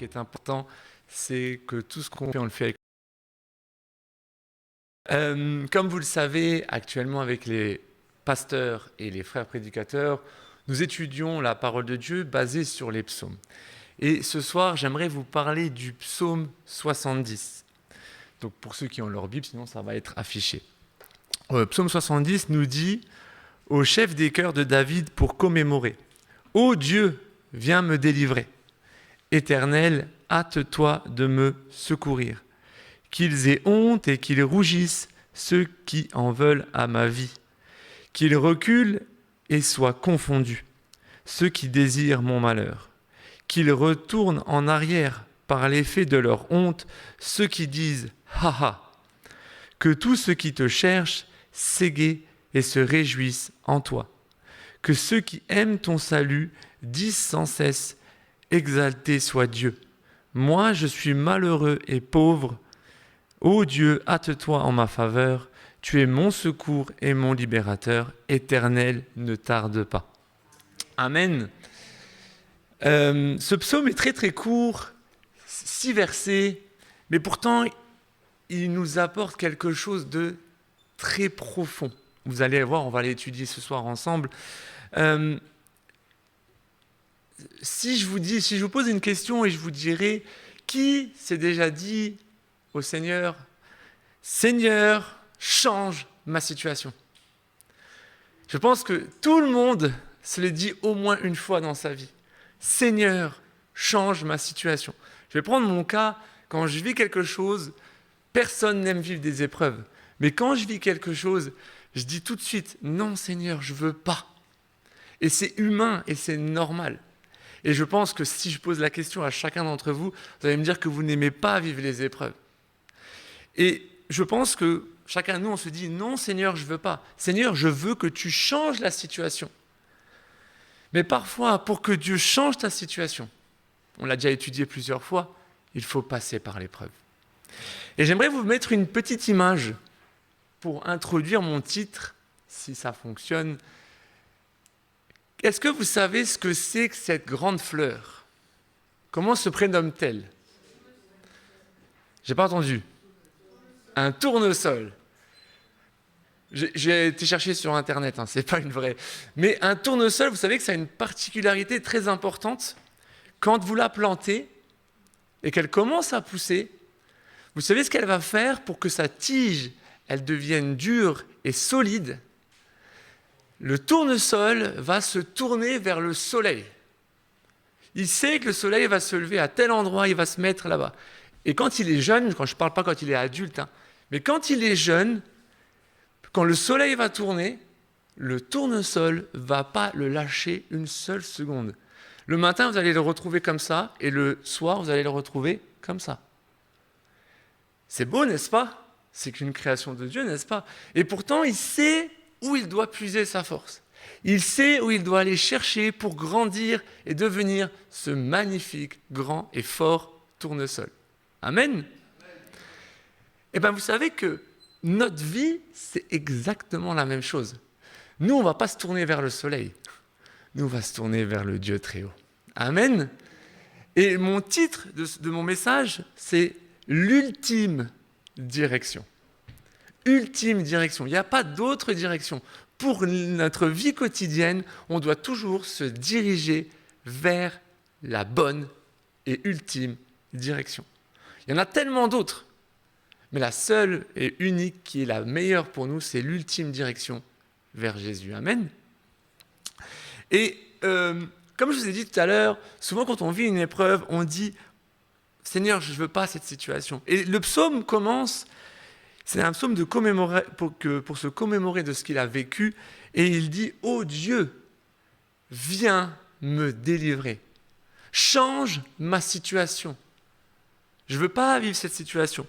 est important, c'est que tout ce qu'on fait, on le fait avec. Comme vous le savez, actuellement avec les pasteurs et les frères prédicateurs, nous étudions la parole de Dieu basée sur les psaumes. Et ce soir, j'aimerais vous parler du psaume 70. Donc pour ceux qui ont leur Bible, sinon ça va être affiché. Psaume 70 nous dit au chef des chœurs de David pour commémorer. Ô Dieu, viens me délivrer. Éternel, hâte-toi de me secourir. Qu'ils aient honte et qu'ils rougissent ceux qui en veulent à ma vie. Qu'ils reculent et soient confondus ceux qui désirent mon malheur. Qu'ils retournent en arrière par l'effet de leur honte ceux qui disent « Ha ha !» Que tous ceux qui te cherchent s'égayent et se réjouissent en toi. Que ceux qui aiment ton salut disent sans cesse « Exalté soit Dieu !» Moi, je suis malheureux et pauvre. Ô Dieu, hâte-toi en ma faveur. Tu es mon secours et mon libérateur. Éternel, ne tarde pas. Amen. Ce psaume est très très court, 6 versets, mais pourtant il nous apporte quelque chose de très profond. Vous allez voir, on va l'étudier ce soir ensemble. Si je vous pose une question et je vous dirais, qui s'est déjà dit au Seigneur, Seigneur, change ma situation? Je pense que tout le monde se le dit au moins une fois dans sa vie. Seigneur, change ma situation. Je vais prendre mon cas, quand je vis quelque chose, personne n'aime vivre des épreuves. Mais quand je vis quelque chose, je dis tout de suite, non Seigneur, je ne veux pas. Et c'est humain et c'est normal. Et je pense que si je pose la question à chacun d'entre vous, vous allez me dire que vous n'aimez pas vivre les épreuves. Et je pense que chacun de nous, on se dit, non Seigneur, je ne veux pas. Seigneur, je veux que tu changes la situation. Mais parfois, pour que Dieu change ta situation, on l'a déjà étudié plusieurs fois, il faut passer par l'épreuve. Et j'aimerais vous mettre une petite image pour introduire mon titre, si ça fonctionne. Est-ce que vous savez ce que c'est que cette grande fleur? Comment se prénomme-t-elle? J'ai pas entendu. Un tournesol. J'ai été chercher sur Internet, c'est pas une vraie. Mais un tournesol, vous savez que ça a une particularité très importante. Quand vous la plantez et qu'elle commence à pousser, vous savez ce qu'elle va faire pour que sa tige, elle devienne dure et solide? Le tournesol va se tourner vers le soleil. Il sait que le soleil va se lever à tel endroit, il va se mettre là-bas. Et quand il est jeune, quand je ne parle pas quand il est adulte, mais quand il est jeune, quand le soleil va tourner, le tournesol ne va pas le lâcher une seule seconde. Le matin, vous allez le retrouver comme ça, et le soir, vous allez le retrouver comme ça. C'est beau, n'est-ce pas? C'est qu'une création de Dieu, n'est-ce pas? Et pourtant, il sait où il doit puiser sa force. Il sait où il doit aller chercher pour grandir et devenir ce magnifique, grand et fort tournesol. Amen. Eh bien, vous savez que notre vie, c'est exactement la même chose. Nous, on ne va pas se tourner vers le soleil. Nous, on va se tourner vers le Dieu très haut. Amen. Et mon titre de mon message, c'est « L'ultime direction ». Ultime direction. Il n'y a pas d'autre direction. Pour notre vie quotidienne, on doit toujours se diriger vers la bonne et ultime direction. Il y en a tellement d'autres. Mais la seule et unique qui est la meilleure pour nous, c'est l'ultime direction vers Jésus. Amen. Et comme je vous ai dit tout à l'heure, souvent quand on vit une épreuve, on dit « Seigneur, je ne veux pas cette situation ». Et le psaume commence, c'est un psaume pour se commémorer de ce qu'il a vécu. Et il dit « Ô Dieu, viens me délivrer. Change ma situation. Je ne veux pas vivre cette situation. »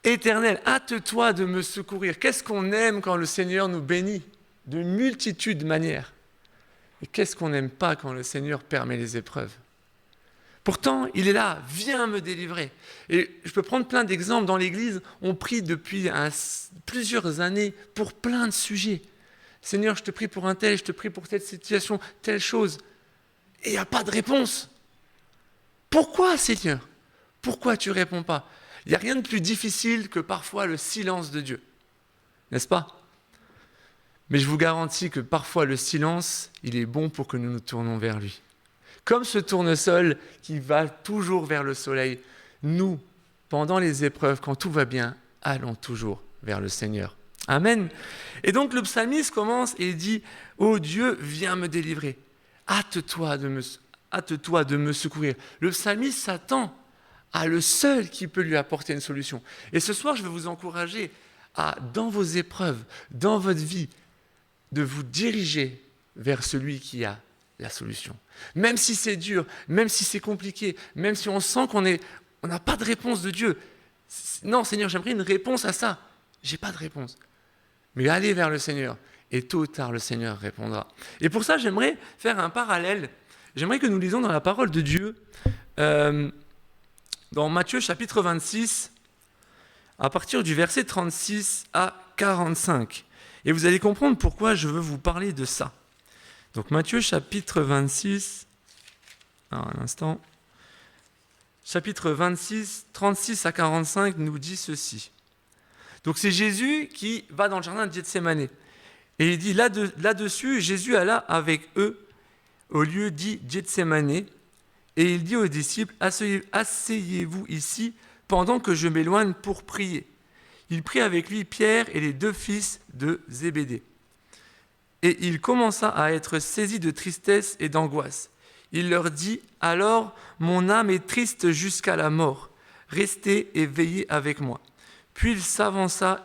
Éternel, hâte-toi de me secourir. Qu'est-ce qu'on aime quand le Seigneur nous bénit de multitudes de manières? Et qu'est-ce qu'on n'aime pas quand le Seigneur permet les épreuves? Pourtant, il est là, viens me délivrer. Et je peux prendre plein d'exemples. Dans l'Église, on prie depuis plusieurs années pour plein de sujets. Seigneur, je te prie pour un tel, je te prie pour telle situation, telle chose. Et il n'y a pas de réponse. Pourquoi, Seigneur? Pourquoi tu ne réponds pas? Il n'y a rien de plus difficile que parfois le silence de Dieu, n'est-ce pas? Mais je vous garantis que parfois le silence, il est bon pour que nous nous tournons vers lui. Comme ce tournesol qui va toujours vers le soleil, nous, pendant les épreuves, quand tout va bien, allons toujours vers le Seigneur. Amen. Et donc le psalmiste commence et dit « Oh Dieu, viens me délivrer. Hâte-toi de me secourir. » Le psalmiste s'attend à le seul qui peut lui apporter une solution. Et ce soir, je vais vous encourager à, dans vos épreuves, dans votre vie, de vous diriger vers celui qui a la solution. Même si c'est dur, même si c'est compliqué, même si on sent qu'on n'a pas de réponse de Dieu. Non, Seigneur, j'aimerais une réponse à ça. Je n'ai pas de réponse. Mais allez vers le Seigneur, et tôt ou tard, le Seigneur répondra. Et pour ça, j'aimerais faire un parallèle. J'aimerais que nous lisions dans la parole de Dieu, dans Matthieu chapitre 26, à partir du verset 36 à 45. Et vous allez comprendre pourquoi je veux vous parler de ça. Donc Matthieu chapitre 26, un instant, chapitre 26, 36 à 45 nous dit ceci. Donc c'est Jésus qui va dans le jardin de Gethsémanée. Et il dit, là-dessus, Jésus alla avec eux au lieu dit Gethsémanée. Et il dit aux disciples, asseyez-vous ici pendant que je m'éloigne pour prier. Il prit avec lui Pierre et les 2 fils de Zébédée. Et il commença à être saisi de tristesse et d'angoisse. Il leur dit, alors mon âme est triste jusqu'à la mort. Restez et veillez avec moi. Puis il s'avança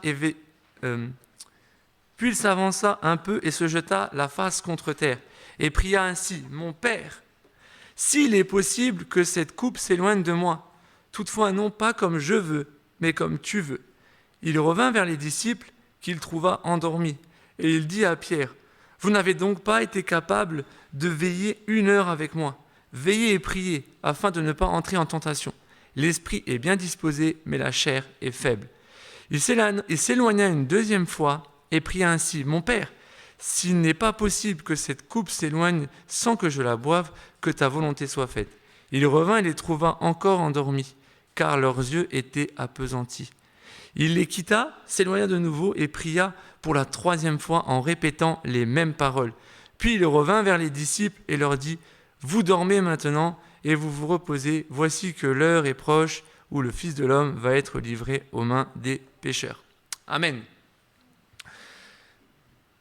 un peu et se jeta la face contre terre et pria ainsi, mon Père, s'il est possible que cette coupe s'éloigne de moi, toutefois non pas comme je veux, mais comme tu veux. Il revint vers les disciples qu'il trouva endormis, et il dit à Pierre, vous n'avez donc pas été capable de veiller 1 heure avec moi. Veillez et priez, afin de ne pas entrer en tentation. L'esprit est bien disposé, mais la chair est faible. Il s'éloigna une 2e fois, et pria ainsi, mon Père, s'il n'est pas possible que cette coupe s'éloigne sans que je la boive, que ta volonté soit faite. Il revint et les trouva encore endormis, car leurs yeux étaient appesantis. Il les quitta, s'éloigna de nouveau et pria pour la 3e fois en répétant les mêmes paroles. Puis il revint vers les disciples et leur dit, vous dormez maintenant et vous vous reposez, voici que l'heure est proche où le Fils de l'homme va être livré aux mains des pécheurs. Amen.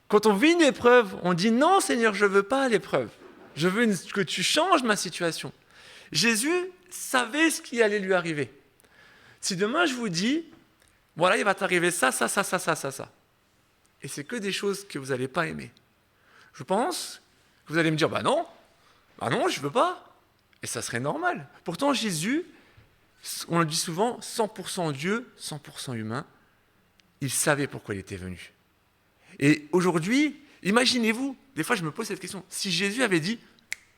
Quand on vit une épreuve, on dit non Seigneur, je ne veux pas l'épreuve. Je veux que tu changes ma situation. Jésus savait ce qui allait lui arriver. Si demain je vous dis, voilà, il va t'arriver ça. Et c'est que des choses que vous n'allez pas aimer. Je pense que vous allez me dire, bah non, je ne veux pas. Et ça serait normal. Pourtant Jésus, on le dit souvent, 100% Dieu, 100% humain, il savait pourquoi il était venu. Et aujourd'hui, imaginez-vous, des fois je me pose cette question, si Jésus avait dit,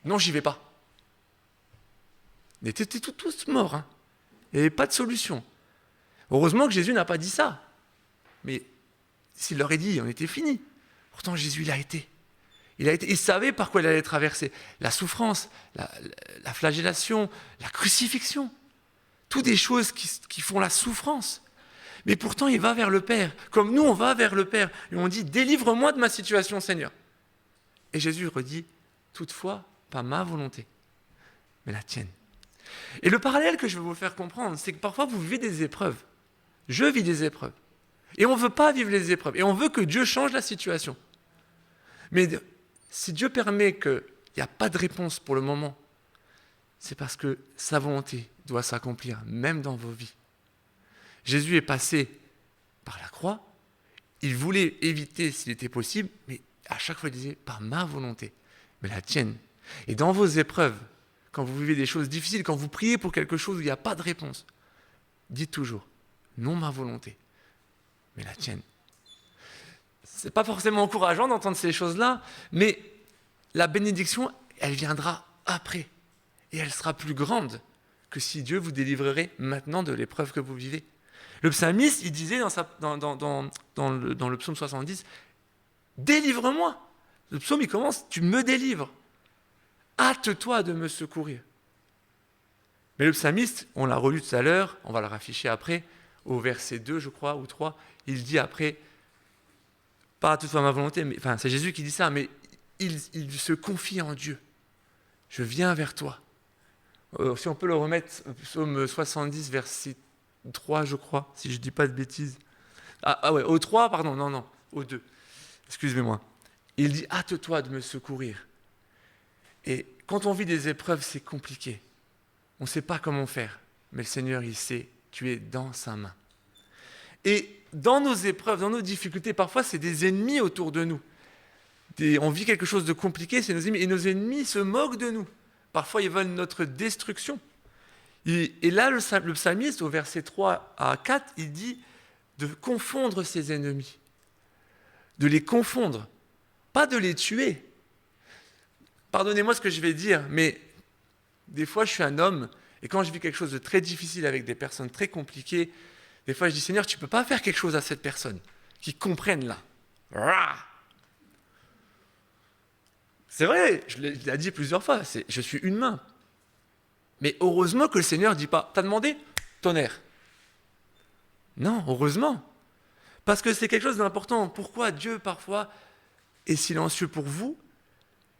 non, j'y vais pas. On était tous morts, hein. Il n'y avait pas de solution. Heureusement que Jésus n'a pas dit ça. Mais s'il l'aurait dit, on était fini. Pourtant Jésus, il a été. Il savait par quoi il allait traverser. La souffrance, la flagellation, la crucifixion. Toutes des choses qui font la souffrance. Mais pourtant, il va vers le Père. Comme nous, on va vers le Père. Et on dit, délivre-moi de ma situation, Seigneur. Et Jésus redit, toutefois, pas ma volonté, mais la tienne. Et le parallèle que je veux vous faire comprendre, c'est que parfois, vous vivez des épreuves. Je vis des épreuves. Et on ne veut pas vivre les épreuves. Et on veut que Dieu change la situation. Mais si Dieu permet qu'il n'y a pas de réponse pour le moment, c'est parce que sa volonté doit s'accomplir, même dans vos vies. Jésus est passé par la croix, il voulait éviter s'il était possible, mais à chaque fois il disait, pas ma volonté, mais la tienne. Et dans vos épreuves, quand vous vivez des choses difficiles, quand vous priez pour quelque chose où il n'y a pas de réponse, dites toujours, non ma volonté, mais la tienne. Ce n'est pas forcément encourageant d'entendre ces choses-là, mais la bénédiction, elle viendra après. Et elle sera plus grande que si Dieu vous délivrerait maintenant de l'épreuve que vous vivez. Le psalmiste, il disait dans le psaume 70, « Délivre-moi ». Le psaume, il commence, « Tu me délivres. Hâte-toi de me secourir. » Mais le psalmiste, on l'a relu tout à l'heure, on va le rafficher après, au verset 2, je crois, ou 3, il dit après, pas à toute ma volonté, mais, enfin c'est Jésus qui dit ça, mais il se confie en Dieu. Je viens vers toi. Si on peut le remettre, psaume 70, verset 3, je crois, si je ne dis pas de bêtises. Ah ouais, au 3, pardon, non, au 2. Excusez-moi. Il dit, hâte-toi de me secourir. Et quand on vit des épreuves, c'est compliqué. On ne sait pas comment faire. Mais le Seigneur, il sait, tu es dans sa main. Et dans nos épreuves, dans nos difficultés, parfois, c'est des ennemis autour de nous. On vit quelque chose de compliqué, c'est nos ennemis. Et nos ennemis se moquent de nous. Parfois, ils veulent notre destruction. Et là, le psalmiste, au verset 3 à 4, il dit de confondre ses ennemis. De les confondre. Pas de les tuer. Pardonnez-moi ce que je vais dire, mais des fois, je suis un homme, et quand je vis quelque chose de très difficile avec des personnes très compliquées, des fois, je dis, Seigneur, tu ne peux pas faire quelque chose à cette personne qui comprenne là. C'est vrai, je l'ai dit plusieurs fois, je suis humain. Mais heureusement que le Seigneur ne dit pas, t'as demandé, tonnerre. Non, heureusement. Parce que c'est quelque chose d'important. Pourquoi Dieu, parfois, est silencieux pour vous?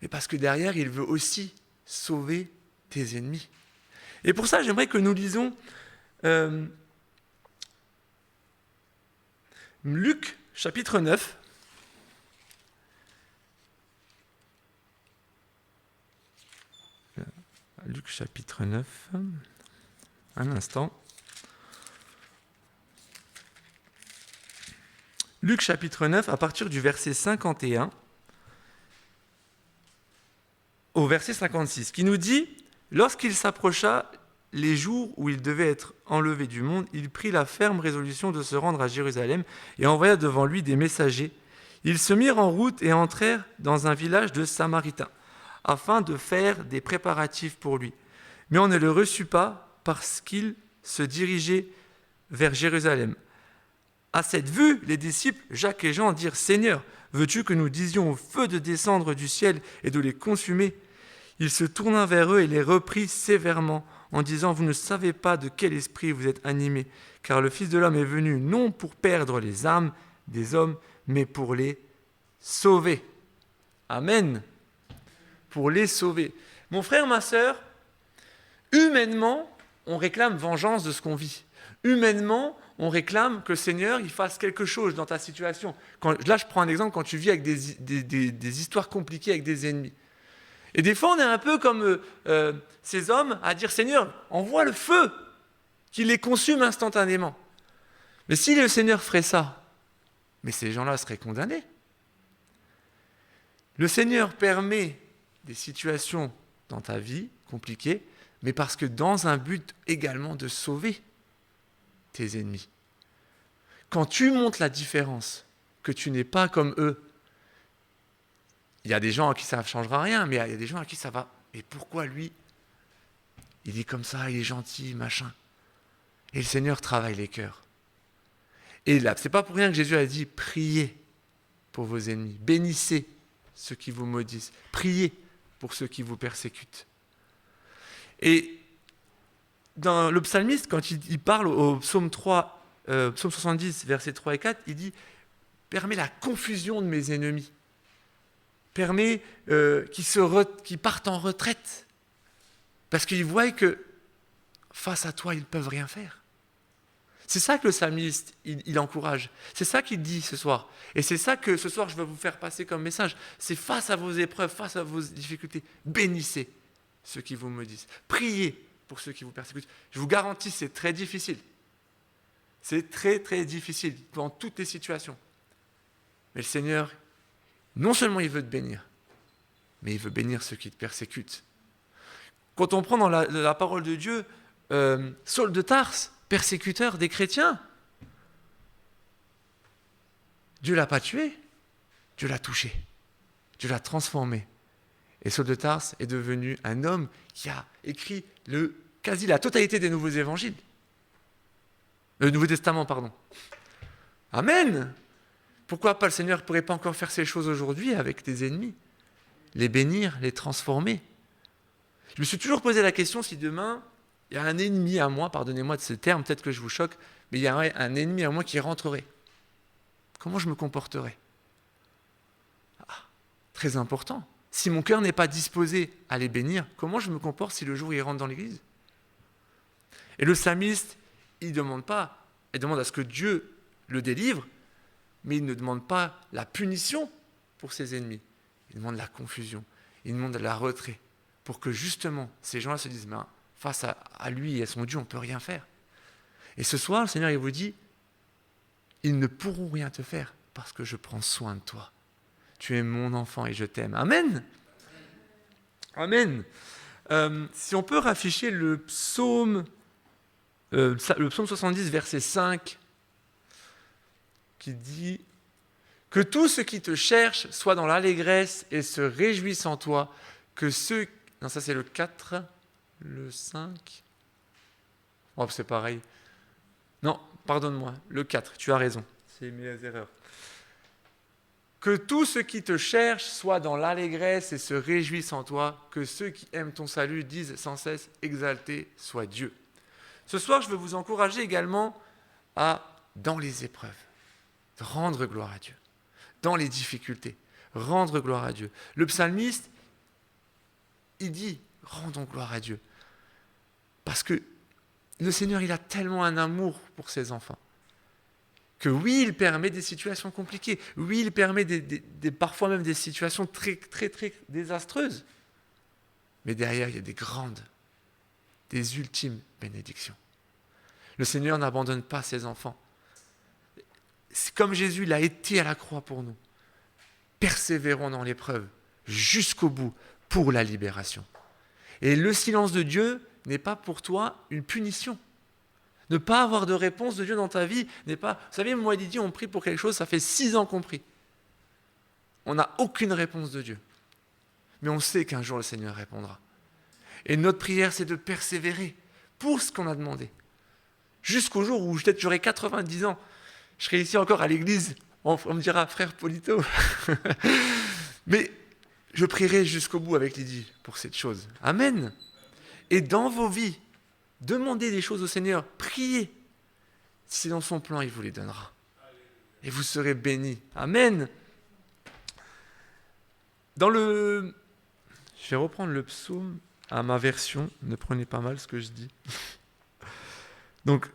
Mais parce que derrière, il veut aussi sauver tes ennemis. Et pour ça, j'aimerais que nous lisons Luc, chapitre 9. Luc, chapitre 9. Un instant. Luc, chapitre 9, à partir du verset 51 au verset 56, qui nous dit « Lorsqu'il s'approcha les jours où il devait être enlevé du monde, il prit la ferme résolution de se rendre à Jérusalem et envoya devant lui des messagers. Ils se mirent en route et entrèrent dans un village de Samaritains, afin de faire des préparatifs pour lui. Mais on ne le reçut pas parce qu'il se dirigeait vers Jérusalem. À cette vue, les disciples, Jacques et Jean, dirent « Seigneur, veux-tu que nous disions au feu de descendre du ciel et de les consumer ?» Il se tourna vers eux et les reprit sévèrement en disant « Vous ne savez pas de quel esprit vous êtes animés, car le Fils de l'homme est venu non pour perdre les âmes des hommes, mais pour les sauver. » Amen. Pour les sauver. Mon frère, ma sœur, humainement, on réclame vengeance de ce qu'on vit. Humainement, on réclame que le Seigneur il fasse quelque chose dans ta situation. Là, je prends un exemple quand tu vis avec des histoires compliquées avec des ennemis. Et des fois, on est un peu comme ces hommes à dire « Seigneur, envoie le feu qui les consume instantanément. » Mais si le Seigneur ferait ça, mais ces gens-là seraient condamnés. Le Seigneur permet des situations dans ta vie compliquées, mais parce que dans un but également de sauver tes ennemis. Quand tu montres la différence, que tu n'es pas comme eux, il y a des gens à qui ça ne changera rien, mais il y a des gens à qui ça va. Et pourquoi lui, il est comme ça, il est gentil, machin. Et le Seigneur travaille les cœurs. Et là, c'est pas pour rien que Jésus a dit, priez pour vos ennemis, bénissez ceux qui vous maudissent, priez pour ceux qui vous persécutent. Et dans le psalmiste, quand il parle au psaume 3, psaume 70, versets 3 et 4, il dit « Permets la confusion de mes ennemis. Permets qu'ils partent en retraite. Parce qu'ils voient que face à toi, ils ne peuvent rien faire. » C'est ça que le psalmiste, il encourage. C'est ça qu'il dit ce soir. Et c'est ça que ce soir, je veux vous faire passer comme message. C'est face à vos épreuves, face à vos difficultés, bénissez ceux qui vous maudissent. Priez pour ceux qui vous persécutent. Je vous garantis, c'est très difficile. C'est très, très difficile dans toutes les situations. Mais le Seigneur, non seulement il veut te bénir, mais il veut bénir ceux qui te persécutent. Quand on prend dans la parole de Dieu, Saul de Tarse, persécuteur des chrétiens, Dieu ne l'a pas tué, Dieu l'a touché, Dieu l'a transformé. Et Saul de Tarse est devenu un homme qui a écrit quasi la totalité des nouveaux évangiles. Le Nouveau Testament, pardon. Amen. Pourquoi pas le Seigneur ne pourrait pas encore faire ces choses aujourd'hui avec tes ennemis? Les bénir, les transformer. Je me suis toujours posé la question si demain, il y a un ennemi à moi, pardonnez-moi de ce terme, peut-être que je vous choque, mais il y a un ennemi à moi qui rentrerait. Comment je me comporterais? Très important. Si mon cœur n'est pas disposé à les bénir, comment je me comporte si le jour il rentre dans l'église? Et le psalmiste, il demande à ce que Dieu le délivre, mais il ne demande pas la punition pour ses ennemis. Il demande la confusion, il demande la retrait, pour que justement ces gens-là se disent, face à lui et à son Dieu, on ne peut rien faire. Et ce soir, le Seigneur, il vous dit, ils ne pourront rien te faire parce que je prends soin de toi. Tu es mon enfant et je t'aime. Amen. Amen. Si on peut rafficher le psaume 70, verset 5, qui dit « Que tous ceux qui te cherchent soient dans l'allégresse et se réjouissent en toi, que ceux... » Non, ça c'est le 4, le 5... Oh, c'est pareil. Non, pardonne-moi, le 4, tu as raison. C'est mes erreurs. Que tous ceux qui te cherchent soient dans l'allégresse et se réjouissent en toi, que ceux qui aiment ton salut disent sans cesse « Exalté soit Dieu ». Ce soir, je veux vous encourager également à, dans les épreuves, rendre gloire à Dieu. Dans les difficultés, rendre gloire à Dieu. Le psalmiste, il dit « Rendons gloire à Dieu ». Parce que le Seigneur, il a tellement un amour pour ses enfants que oui, il permet des situations compliquées. Oui, il permet parfois même des situations très, très, très désastreuses. Mais derrière, il y a des grandes, des ultimes bénédictions. Le Seigneur n'abandonne pas ses enfants. C'est comme Jésus l'a été à la croix pour nous. Persévérons dans l'épreuve jusqu'au bout pour la libération. Et le silence de Dieu n'est pas pour toi une punition. Ne pas avoir de réponse de Dieu dans ta vie n'est pas... Vous savez, moi et Didier, on prie pour quelque chose, ça fait 6 ans qu'on prie. On n'a aucune réponse de Dieu. Mais on sait qu'un jour le Seigneur répondra. Et notre prière, c'est de persévérer pour ce qu'on a demandé. Jusqu'au jour où peut-être j'aurai 90 ans, je serai ici encore à l'église, on me dira, frère Polito. Mais je prierai jusqu'au bout avec Lydie pour cette chose. Amen. Et dans vos vies, demandez des choses au Seigneur, priez. Si c'est dans son plan, il vous les donnera. Et vous serez bénis. Amen. Je vais reprendre le psaume à ma version. Ne prenez pas mal ce que je dis. Donc,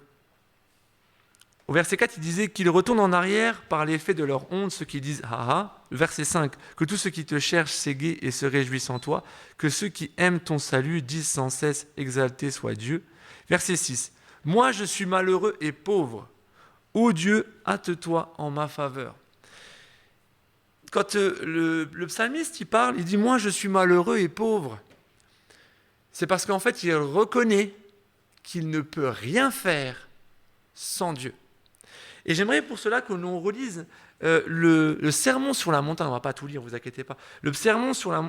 au verset 4, il disait qu'ils retournent en arrière par l'effet de leur honte, ceux qui disent « Ah ah ». Le verset 5, que tous ceux qui te cherchent s'égaient et se réjouissent en toi, que ceux qui aiment ton salut disent sans cesse « Exalté soit Dieu ». Verset 6, « Moi je suis malheureux et pauvre. Ô Dieu, hâte-toi en ma faveur. » Quand le psalmiste il parle, il dit « Moi je suis malheureux et pauvre ». C'est parce qu'en fait il reconnaît qu'il ne peut rien faire sans Dieu. Et j'aimerais pour cela que l'on relise le sermon sur la montagne. On ne va pas tout lire, ne vous inquiétez pas. Le sermon sur la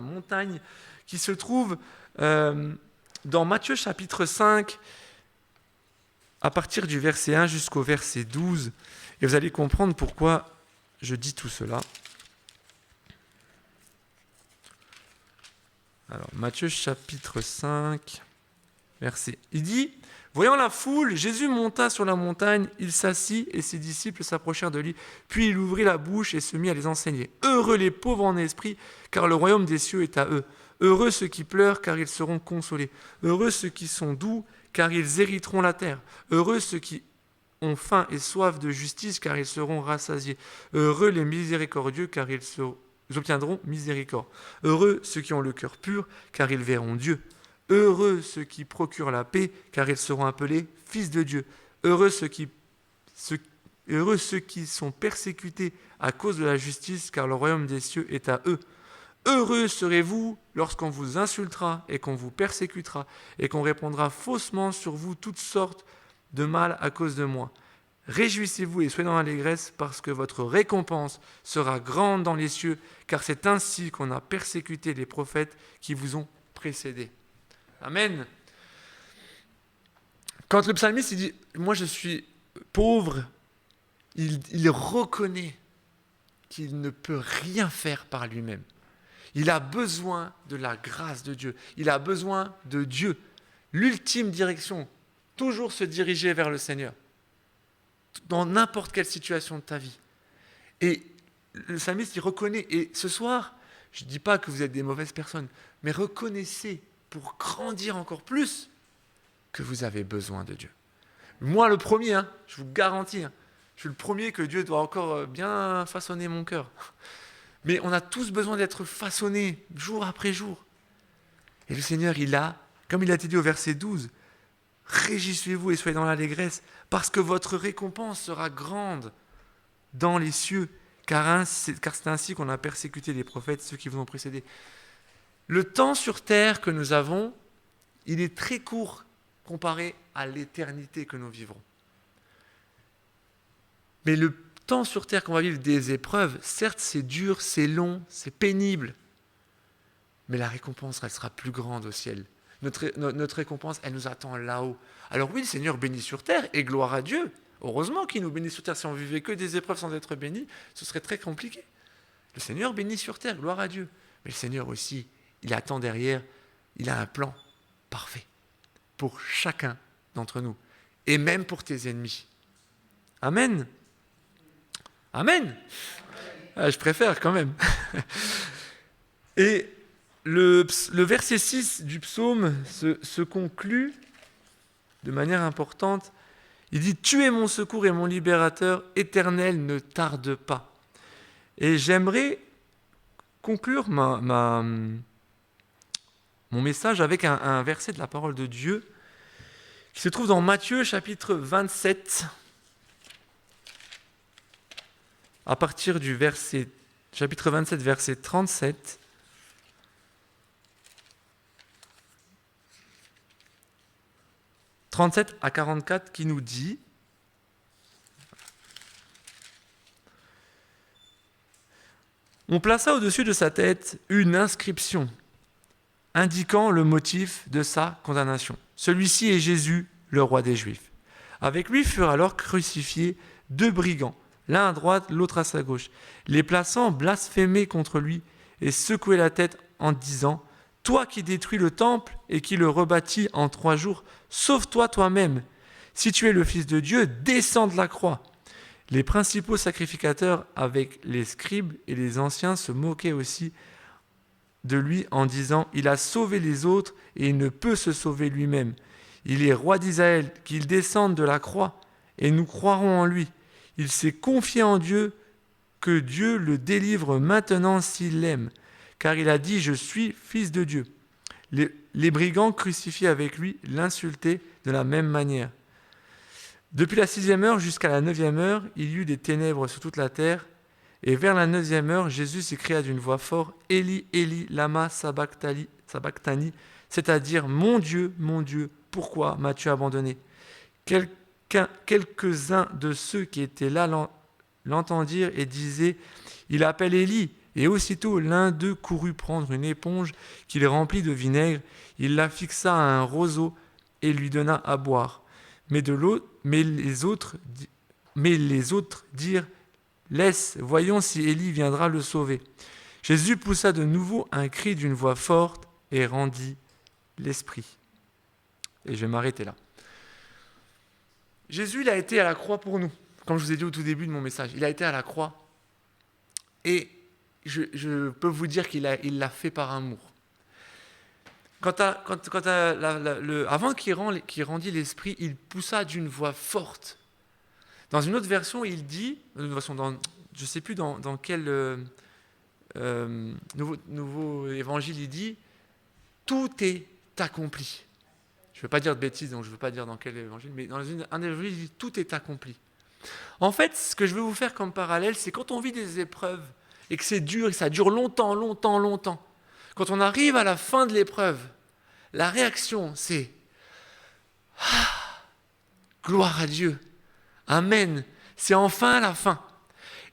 montagne qui se trouve dans Matthieu chapitre 5, à partir du verset 1 jusqu'au verset 12. Et vous allez comprendre pourquoi je dis tout cela. Alors, Matthieu chapitre 5, verset. Il dit... Voyant la foule, Jésus monta sur la montagne, il s'assit et ses disciples s'approchèrent de lui. Puis il ouvrit la bouche et se mit à les enseigner. Heureux les pauvres en esprit, car le royaume des cieux est à eux. Heureux ceux qui pleurent, car ils seront consolés. Heureux ceux qui sont doux, car ils hériteront la terre. Heureux ceux qui ont faim et soif de justice, car ils seront rassasiés. Heureux les miséricordieux, car ils obtiendront miséricorde. Heureux ceux qui ont le cœur pur, car ils verront Dieu. Heureux ceux qui procurent la paix, car ils seront appelés fils de Dieu. Heureux ceux qui sont persécutés à cause de la justice, car le royaume des cieux est à eux. Heureux serez-vous lorsqu'on vous insultera et qu'on vous persécutera et qu'on répandra faussement sur vous toutes sortes de mal à cause de moi. Réjouissez-vous et soyez dans l'allégresse parce que votre récompense sera grande dans les cieux, car c'est ainsi qu'on a persécuté les prophètes qui vous ont précédés. Amen. Quand le psalmiste il dit « Moi je suis pauvre », il reconnaît qu'il ne peut rien faire par lui-même. Il a besoin de la grâce de Dieu. Il a besoin de Dieu. L'ultime direction, toujours se diriger vers le Seigneur. Dans n'importe quelle situation de ta vie. Et le psalmiste, il reconnaît. Et ce soir, je ne dis pas que vous êtes des mauvaises personnes, mais reconnaissez pour grandir encore plus que vous avez besoin de Dieu. Moi, le premier, je vous garantis, je suis le premier que Dieu doit encore bien façonner mon cœur. Mais on a tous besoin d'être façonnés jour après jour. Et le Seigneur, il a, comme il a été dit au verset 12, « Réjouissez-vous et soyez dans l'allégresse, parce que votre récompense sera grande dans les cieux, car c'est ainsi qu'on a persécuté les prophètes, ceux qui vous ont précédés. » Le temps sur terre que nous avons, il est très court comparé à l'éternité que nous vivrons. Mais le temps sur terre qu'on va vivre des épreuves, certes c'est dur, c'est long, c'est pénible, mais la récompense, elle sera plus grande au ciel. Notre récompense, elle nous attend là-haut. Alors oui, le Seigneur bénit sur terre, et gloire à Dieu. Heureusement qu'il nous bénit sur terre. Si on vivait que des épreuves sans être béni, ce serait très compliqué. Le Seigneur bénit sur terre, gloire à Dieu. Mais le Seigneur aussi, il attend derrière, il a un plan parfait pour chacun d'entre nous, et même pour tes ennemis. Amen. Amen. Je préfère quand même. Et le verset 6 du psaume se conclut de manière importante. Il dit « Tu es mon secours et mon libérateur, Éternel, ne tarde pas. » Et j'aimerais conclure mon message avec un verset de la parole de Dieu qui se trouve dans Matthieu chapitre 27, à partir du chapitre 27, verset 37. « 37 à 44 qui nous dit « On plaça au-dessus de sa tête une inscription indiquant le motif de sa condamnation. Celui-ci est Jésus, le roi des Juifs. Avec lui furent alors crucifiés 2 brigands, l'un à droite, l'autre à sa gauche. Les plaçants blasphémaient contre lui et secouaient la tête en disant « Toi qui détruis le temple et qui le rebâtis en 3 jours, sauve-toi toi-même. Si tu es le Fils de Dieu, descends de la croix. » Les principaux sacrificateurs avec les scribes et les anciens se moquaient aussi de lui en disant « Il a sauvé les autres et il ne peut se sauver lui-même. Il est roi d'Israël, qu'il descende de la croix et nous croirons en lui. Il s'est confié en Dieu, que Dieu le délivre maintenant s'il l'aime, car il a dit « Je suis fils de Dieu ». Les brigands crucifiés avec lui l'insultaient de la même manière. Depuis la 6e heure jusqu'à la 9e heure, il y eut des ténèbres sur toute la terre. Et vers la 9e heure, Jésus s'écria d'une voix forte « Élie, Élie, lama sabachthani », c'est-à-dire « Mon Dieu, pourquoi m'as-tu abandonné ?» Quelques-uns de ceux qui étaient là l'entendirent et disaient « Il appelle Élie ». Et aussitôt l'un d'eux courut prendre une éponge qu'il remplit de vinaigre, il la fixa à un roseau et lui donna à boire. Mais les autres dirent « Laisse, voyons si Élie viendra le sauver. » Jésus poussa de nouveau un cri d'une voix forte et rendit l'esprit. Et je vais m'arrêter là. Jésus, il a été à la croix pour nous, comme je vous ai dit au tout début de mon message. Il a été à la croix et je peux vous dire qu'il l'a fait par amour. Avant qu'il rendit l'esprit, il poussa d'une voix forte. Dans une autre version, il dit, je ne sais plus dans quel nouveau évangile il dit, tout est accompli. Je ne veux pas dire de bêtises, donc je ne veux pas dire dans quel évangile, mais dans un évangile, il dit tout est accompli. En fait, ce que je veux vous faire comme parallèle, c'est quand on vit des épreuves et que c'est dur, et que ça dure longtemps, quand on arrive à la fin de l'épreuve, la réaction, c'est gloire à Dieu. Amen. C'est enfin la fin.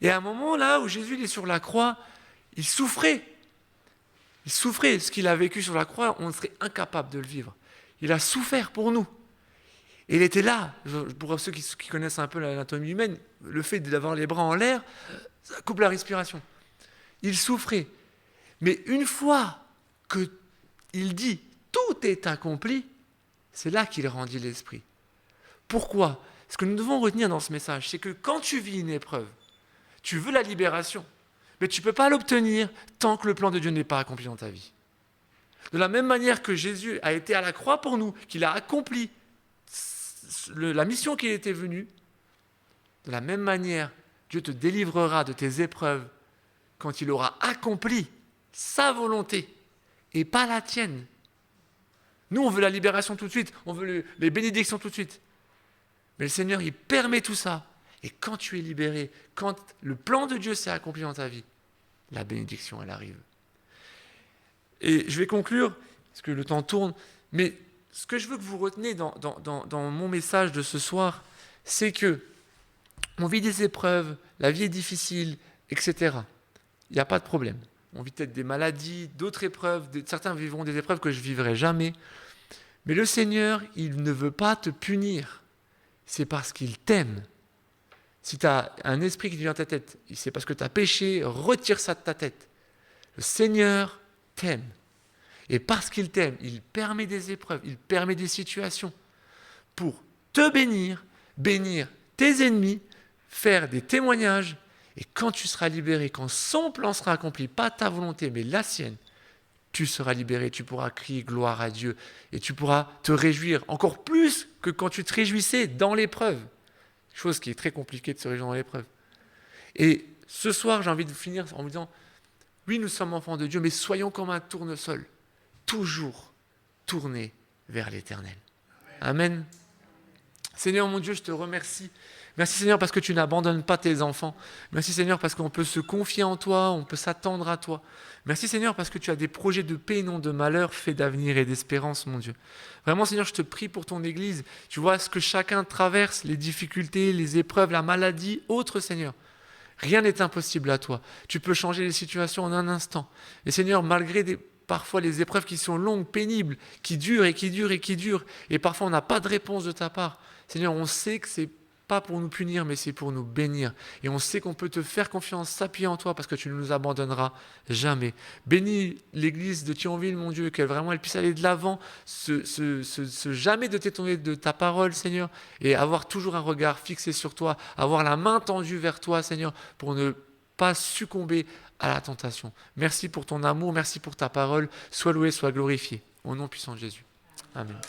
Et à un moment là où Jésus est sur la croix, il souffrait. Il souffrait. Ce qu'il a vécu sur la croix, on serait incapable de le vivre. Il a souffert pour nous. Et il était là. Pour ceux qui connaissent un peu l'anatomie humaine, le fait d'avoir les bras en l'air, ça coupe la respiration. Il souffrait. Mais une fois qu'il dit « tout est accompli », c'est là qu'il rendit l'esprit. Pourquoi ? Ce que nous devons retenir dans ce message, c'est que quand tu vis une épreuve, tu veux la libération, mais tu ne peux pas l'obtenir tant que le plan de Dieu n'est pas accompli dans ta vie. De la même manière que Jésus a été à la croix pour nous, qu'il a accompli la mission qu'il était venu, de la même manière, Dieu te délivrera de tes épreuves quand il aura accompli sa volonté et pas la tienne. Nous, on veut la libération tout de suite, on veut les bénédictions tout de suite. Mais le Seigneur, il permet tout ça. Et quand tu es libéré, quand le plan de Dieu s'est accompli dans ta vie, la bénédiction, elle arrive. Et je vais conclure, parce que le temps tourne, mais ce que je veux que vous reteniez dans mon message de ce soir, c'est que on vit des épreuves, la vie est difficile, etc. Il n'y a pas de problème. On vit peut-être des maladies, d'autres épreuves, certains vivront des épreuves que je ne vivrai jamais. Mais le Seigneur, il ne veut pas te punir. C'est parce qu'il t'aime. Si tu as un esprit qui vient dans ta tête, c'est parce que tu as péché, retire ça de ta tête. Le Seigneur t'aime. Et parce qu'il t'aime, il permet des épreuves, il permet des situations pour te bénir, bénir tes ennemis, faire des témoignages. Et quand tu seras libéré, quand son plan sera accompli, pas ta volonté, mais la sienne, tu seras libéré, tu pourras crier gloire à Dieu et tu pourras te réjouir encore plus que quand tu te réjouissais dans l'épreuve. Chose qui est très compliquée de se réjouir dans l'épreuve. Et ce soir, j'ai envie de finir en me disant, oui, nous sommes enfants de Dieu, mais soyons comme un tournesol, toujours tournés vers l'Éternel. Amen. Seigneur mon Dieu, je te remercie. Merci Seigneur parce que tu n'abandonnes pas tes enfants. Merci Seigneur parce qu'on peut se confier en toi, on peut s'attendre à toi. Merci Seigneur parce que tu as des projets de paix et non de malheur, faits d'avenir et d'espérance, mon Dieu. Vraiment Seigneur, je te prie pour ton Église. Tu vois ce que chacun traverse, les difficultés, les épreuves, la maladie, autre Seigneur. Rien n'est impossible à toi. Tu peux changer les situations en un instant. Et Seigneur, malgré parfois les épreuves qui sont longues, pénibles, qui durent et qui durent et qui durent, et parfois on n'a pas de réponse de ta part, Seigneur, on sait que c'est pas pour nous punir, mais c'est pour nous bénir. Et on sait qu'on peut te faire confiance, s'appuyer en toi, parce que tu ne nous abandonneras jamais. Bénis l'église de Thionville, mon Dieu, qu'elle vraiment elle puisse aller de l'avant, se jamais de t'étonner de ta parole, Seigneur, et avoir toujours un regard fixé sur toi, avoir la main tendue vers toi, Seigneur, pour ne pas succomber à la tentation. Merci pour ton amour, merci pour ta parole. Sois loué, sois glorifié. Au nom puissant de Jésus. Amen.